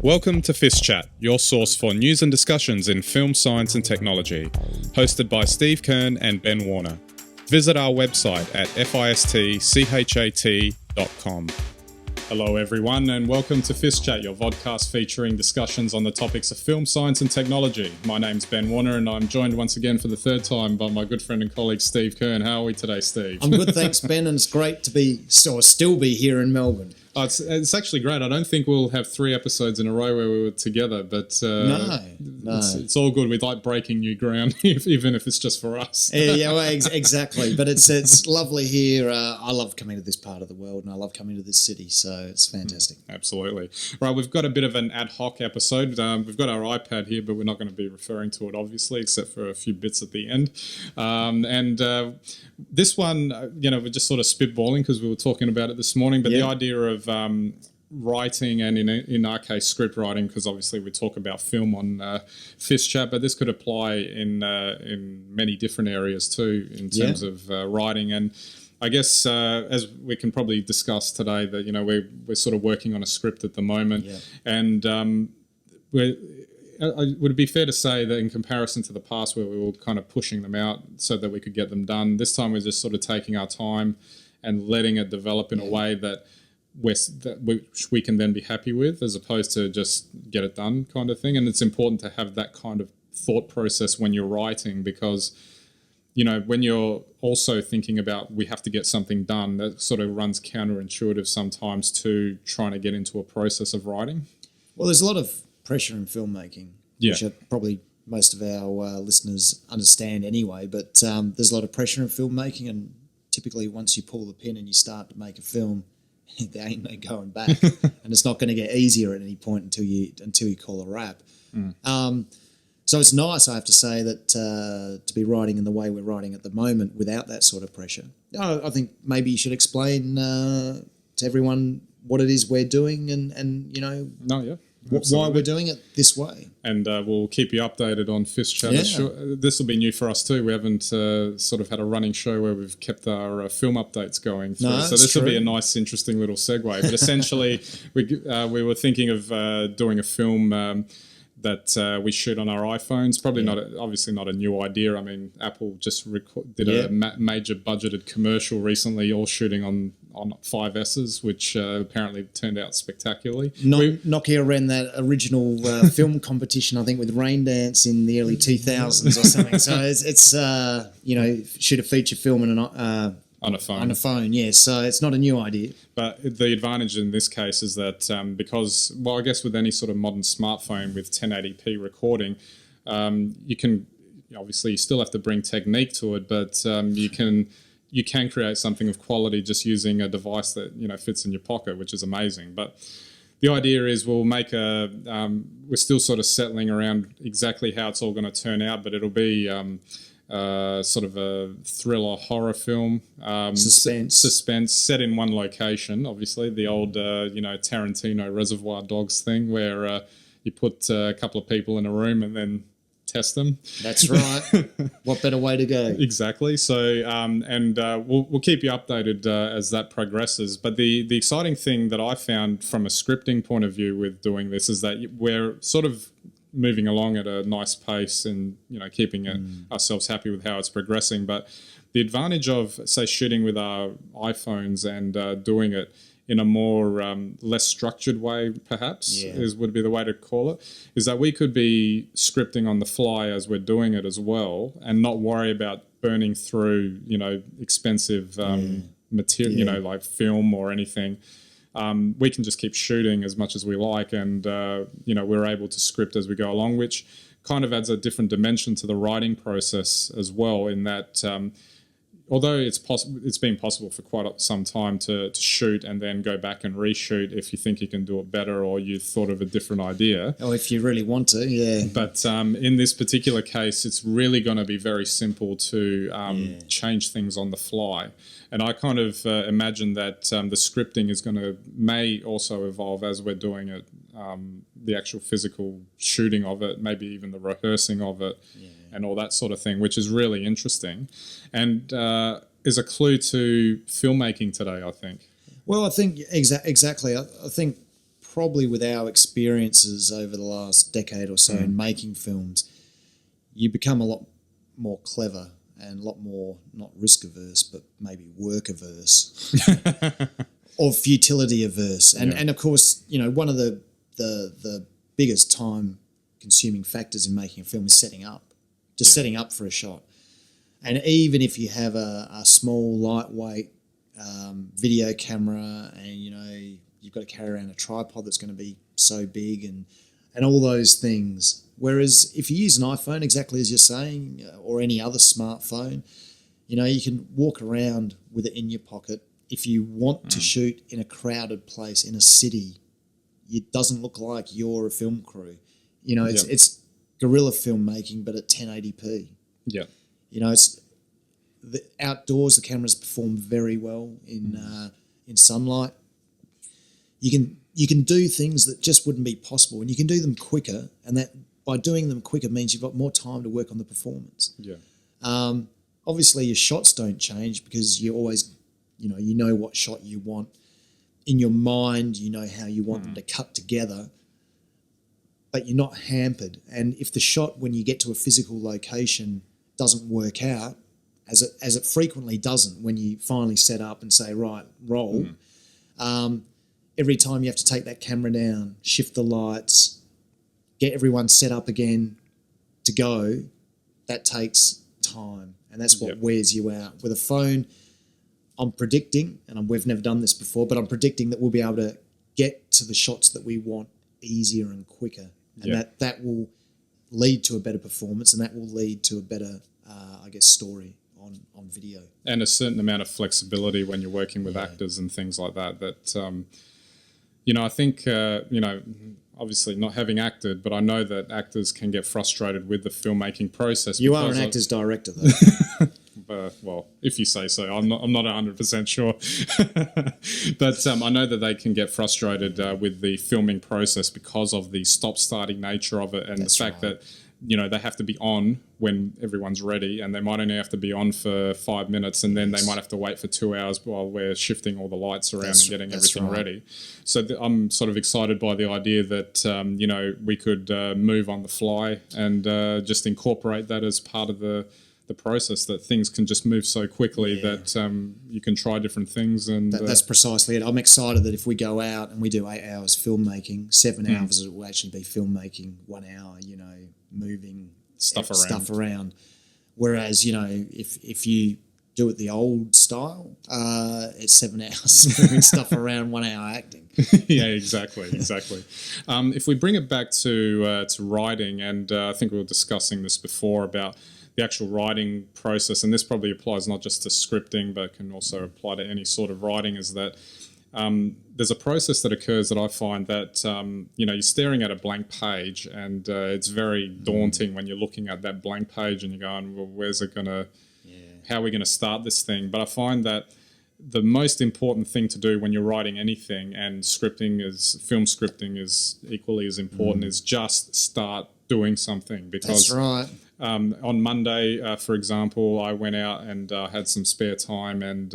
Welcome to FiST Chat, your source for news and discussions in film science and technology, hosted by Steve Kern and Ben Warner. Visit our website at fistchat.com. Hello everyone and welcome to FiST Chat, your vodcast featuring discussions on the topics of film science and technology. My name's Ben Warner and I'm joined once again for the third time by my good friend and colleague Steve Kern. How are we today, Steve? I'm good, thanks Ben, and it's great to still be here in Melbourne. Oh, it's actually great. I don't think we'll have 3 episodes in a row where we were together, but No. It's all good. We like breaking new ground, even if it's just for us. Exactly. But it's lovely here. I love coming to this part of the world, and I love coming to this city, so it's fantastic. Absolutely. Right, we've got a bit of an ad hoc episode. We've got our iPad here, but we're not going to be referring to it, obviously, except for a few bits at the end. This one, we're just sort of spitballing because we were talking about it this morning, but the idea of writing and in our case script writing, because obviously we talk about film on FiST Chat, but this could apply in many different areas too in terms of writing. And I guess as we can probably discuss today that we're sort of working on a script at the moment, and would it be fair to say that in comparison to the past where we were kind of pushing them out so that we could get them done, this time we're just sort of taking our time and letting it develop in a way that we can then be happy with, as opposed to just get it done kind of thing. And it's important to have that kind of thought process when you're writing, because when you're also thinking about we have to get something done, that sort of runs counterintuitive sometimes to trying to get into a process of writing. Well, there's a lot of pressure in filmmaking, which probably most of our listeners understand anyway, but there's a lot of pressure in filmmaking, and typically once you pull the pin and you start to make a film, there ain't no going back, and it's not going to get easier at any point until you call a wrap. So it's nice, I have to say, that to be writing in the way we're writing at the moment without that sort of pressure. I think maybe you should explain to everyone what it is we're doing and why we're doing it this way. And we'll keep you updated on FiST Chat. This will be new for us too. We haven't sort of had a running show where we've kept our film updates going through. So this will be a nice, interesting little segue. But essentially, we were thinking of doing a film that we shoot on our iPhones. Probably obviously not a new idea. I mean, Apple just did a major budgeted commercial recently, all shooting on 5Ss, which apparently turned out spectacularly. Nokia ran that original film competition, I think, with Rain Dance in the early 2000s or something. So it's shoot a feature film on a phone, yes. So it's not a new idea. But the advantage in this case is that because, I guess with any sort of modern smartphone with 1080p recording, you can, obviously you still have to bring technique to it, but you can create something of quality just using a device that, fits in your pocket, which is amazing. But the idea is we'll make we're still sort of settling around exactly how it's all going to turn out, but it'll be sort of a thriller horror film, suspense set in one location. Obviously, the old Tarantino Reservoir Dogs thing, where you put a couple of people in a room and then test them. That's right. What better way to go? Exactly. So, we'll keep you updated as that progresses. But the exciting thing that I found from a scripting point of view with doing this is that we're sort of moving along at a nice pace and keeping ourselves happy with how it's progressing. But the advantage of, say, shooting with our iPhones and doing it in a more less structured way, perhaps, would be the way to call it, is that we could be scripting on the fly as we're doing it as well, and not worry about burning through expensive material, like film or anything. We can just keep shooting as much as we like, and we're able to script as we go along, which kind of adds a different dimension to the writing process as well, in that although it's been possible for quite some time to shoot and then go back and reshoot if you think you can do it better or you've thought of a different idea. Or if you really want to, But in this particular case, it's really going to be very simple to change things on the fly. And I kind of imagine that the scripting may also evolve as we're doing it, the actual physical shooting of it, maybe even the rehearsing of it, and all that sort of thing, which is really interesting, and is a clue to filmmaking today, I think. Well, I think exactly. I think probably with our experiences over the last decade or so in making films, you become a lot more clever and a lot more, not risk averse, but maybe work averse or futility averse. And of course, you know, one of the biggest time consuming factors in making a film is setting up, setting up for a shot. And even if you have a small, lightweight video camera and, you know, you've got to carry around a tripod that's going to be so big and all those things. Whereas if you use an iPhone, exactly as you're saying, or any other smartphone, you know, you can walk around with it in your pocket. If you want to shoot in a crowded place in a city, it doesn't look like you're a film crew. You know, it's guerrilla filmmaking, but at 1080p. Yeah. You know, it's the outdoors. The cameras perform very well in sunlight. You can do things that just wouldn't be possible, and you can do them quicker. And that by doing them quicker means you've got more time to work on the performance. Yeah. Obviously, your shots don't change because you always, you know what shot you want in your mind. You know how you want them to cut together. But you're not hampered. And if the shot, when you get to a physical location, doesn't work out, as it frequently doesn't when you finally set up and say, right, roll, every time you have to take that camera down, shift the lights, get everyone set up again to go, that takes time. And that's what wears you out. With a phone, I'm predicting, and we've never done this before, but I'm predicting that we'll be able to get to the shots that we want easier and quicker. And that will lead to a better performance, and that will lead to a better, story on video. And a certain amount of flexibility when you're working with actors and things like that. I think, obviously not having acted, but I know that actors can get frustrated with the filmmaking process. You are an actor's director, though. Well, if you say so, I'm not 100% sure. But I know that they can get frustrated with the filming process because of the stop-starting nature of it, and the fact that, they have to be on when everyone's ready, and they might only have to be on for 5 minutes, and then they might have to wait for 2 hours while we're shifting all the lights around and getting everything ready. So I'm sort of excited by the idea that, we could move on the fly and just incorporate that as part of the process, that things can just move so quickly that you can try different things. And that's precisely it. I'm excited that if we go out and we do 8 hours filmmaking, 7 hours it will actually be filmmaking, 1 hour, moving stuff around. Whereas, if you do it the old style, it's 7 hours moving stuff around, 1 hour acting. Yeah, exactly. If we bring it back to writing, and I think we were discussing this before about the actual writing process, and this probably applies not just to scripting, but can also apply to any sort of writing, is that there's a process that occurs that I find that, you're staring at a blank page, and it's very daunting when you're looking at that blank page and you're going, well, how are we going to start this thing? But I find that the most important thing to do when you're writing anything, and film scripting is equally as important, is just start doing something. Because that's right. On Monday, for example, I went out and had some spare time, and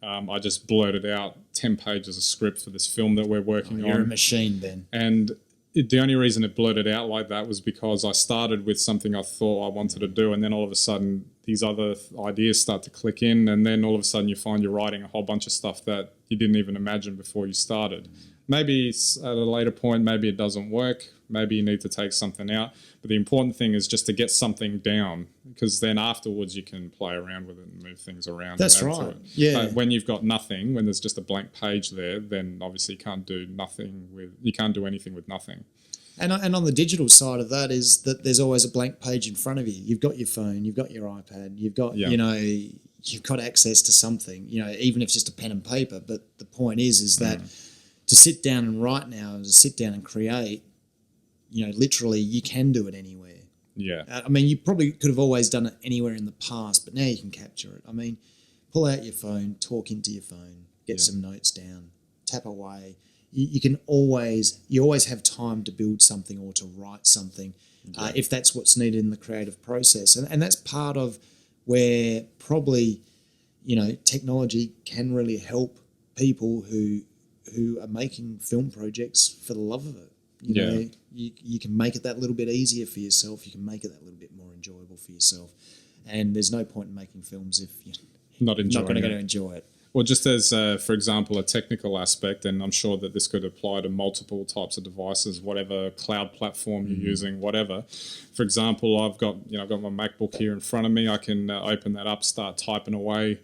I just blurted out 10 pages of script for this film that we're working on. You're a machine, Ben. And the only reason it blurted out like that was because I started with something I thought I wanted to do, and then all of a sudden these other ideas start to click in, and then all of a sudden you find you're writing a whole bunch of stuff that you didn't even imagine before you started. Maybe at a later point, maybe it doesn't work. Maybe you need to take something out. But the important thing is just to get something down, because then afterwards you can play around with it and move things around. That's right. Yeah. But when you've got nothing, when there's just a blank page there, then obviously you can't do anything with nothing. And on the digital side of that is that there's always a blank page in front of you. You've got your phone, you've got your iPad, you've got you've got access to something. Even if it's just a pen and paper. But the point is that to sit down and write now, to sit down and create, literally you can do it anywhere. Yeah. You probably could have always done it anywhere in the past, but now you can capture it. Pull out your phone, talk into your phone, get some notes down, tap away. You always have time to build something or to write something if that's what's needed in the creative process. And that's part of where probably, technology can really help people who who are making film projects for the love of it. You know, you can make it that little bit easier for yourself. You can make it that little bit more enjoyable for yourself. And there's no point in making films if you're not going to enjoy it. Well, just as, for example, a technical aspect, and I'm sure that this could apply to multiple types of devices, whatever cloud platform you're using, whatever. For example, I've got my MacBook here in front of me. I can open that up, start typing away,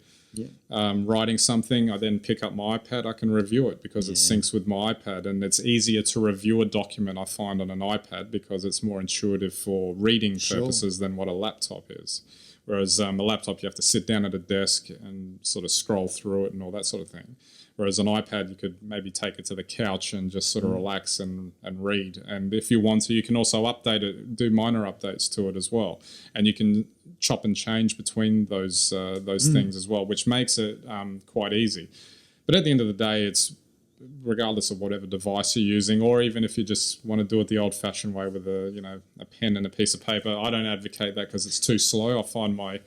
writing something. I then pick up my iPad. I can review it because it syncs with my iPad, and it's easier to review a document, I find, on an iPad because it's more intuitive for reading purposes than what a laptop is. Whereas a laptop, you have to sit down at a desk and sort of scroll through it and all that sort of thing. Whereas an iPad, you could maybe take it to the couch and just sort of relax and read. And if you want to, you can also update it, do minor updates to it as well. And you can chop and change between those things as well, which makes it quite easy. But at the end of the day, it's regardless of whatever device you're using, or even if you just want to do it the old-fashioned way with a pen and a piece of paper. I don't advocate that because it's too slow. I find my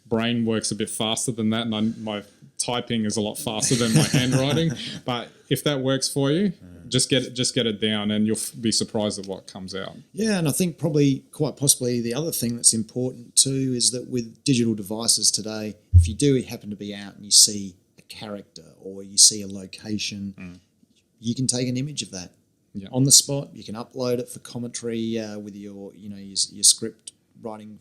brain works a bit faster than that, and my typing is a lot faster than my handwriting. But if that works for you, just get it down, and you'll be surprised at what comes out. Yeah, and I think probably quite possibly the other thing that's important too is that with digital devices today, if you do happen to be out and you see a character or you see a location, you can take an image of that on the spot. You can upload it for commentary with your script writing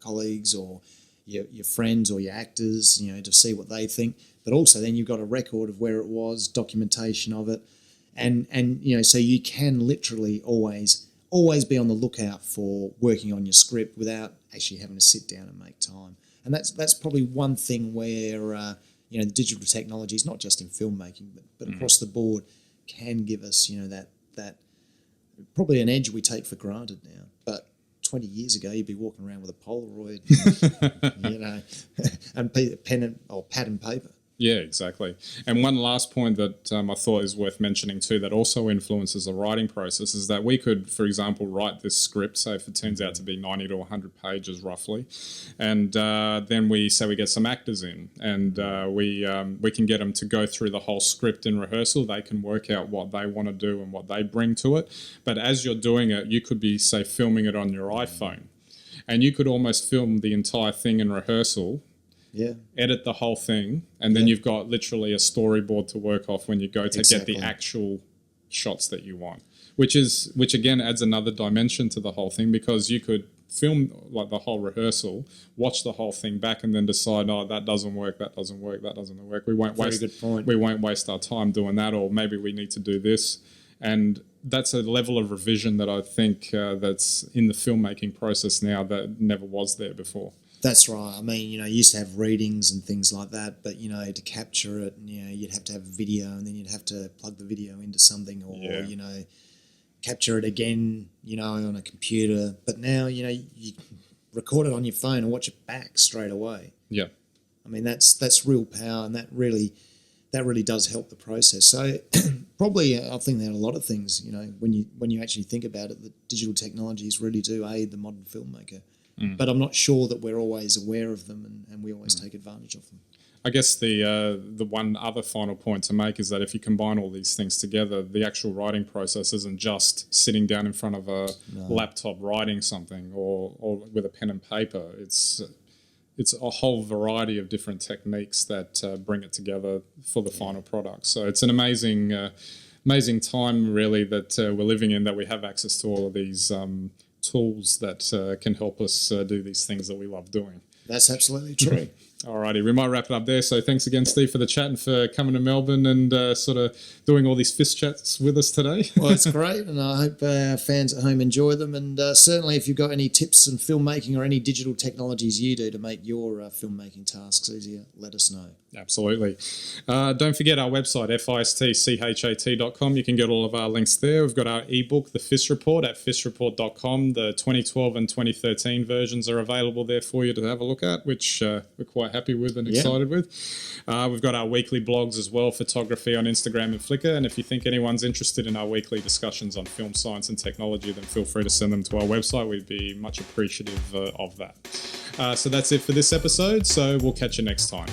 colleagues or your friends or your actors, to see what they think. But also then you've got a record of where it was, documentation of it, and so you can literally always be on the lookout for working on your script without actually having to sit down and make time. And that's probably one thing where the digital technologies, not just in filmmaking, but across the board, can give us, that probably an edge we take for granted now. But 20 years ago, you'd be walking around with a Polaroid, and pen or pad and paper. Yeah, exactly. And one last point that I thought is worth mentioning too that also influences the writing process is that we could, for example, write this script, say if it turns out to be 90 to 100 pages roughly, and then we get some actors in, and we can get them to go through the whole script in rehearsal. They can work out what they want to do and what they bring to it. But as you're doing it, you could be, say, filming it on your iPhone, and you could almost film the entire thing in rehearsal, edit the whole thing, and then you've got literally a storyboard to work off when you go to get the actual shots that you want, which again adds another dimension to the whole thing, because you could film like the whole rehearsal, watch the whole thing back, and then decide, that doesn't work. We won't waste our time doing that, or maybe we need to do this. And that's a level of revision that I think that's in the filmmaking process now that never was there before. That's right. I mean, you used to have readings and things like that, but, to capture it, you'd have to have a video, and then you'd have to plug the video into something, or, capture it again, on a computer. But now, you record it on your phone and watch it back straight away. Yeah. I mean, that's real power, and that really does help the process. So probably I think there are a lot of things, when you actually think about it, that digital technologies really do aid the modern filmmaker. But I'm not sure that we're always aware of them, and we always take advantage of them. I guess the one other final point to make is that if you combine all these things together, the actual writing process isn't just sitting down in front of a laptop writing something or with a pen and paper. It's a whole variety of different techniques that bring it together for the final product. So it's an amazing time, really, that we're living in, that we have access to all of these tools that can help us do these things that we love doing. That's absolutely true. Alrighty, we might wrap it up there. So thanks again, Steve, for the chat and for coming to Melbourne and sort of doing all these FiST chats with us today. Well, it's great, and I hope our fans at home enjoy them. And certainly if you've got any tips in filmmaking or any digital technologies you do to make your filmmaking tasks easier, let us know. Absolutely. Don't forget our website, FiSTchat.com. You can get all of our links there. We've got our ebook, The FiST Report, at fistreport.com. The 2012 and 2013 versions are available there for you to have a look at, which we're quite happy with and excited with. We've got our weekly blogs as well, photography on Instagram and Flickr. And if you think anyone's interested in our weekly discussions on film science and technology, then feel free to send them to our website. We'd be much appreciative of that. So that's it for this episode. So we'll catch you next time.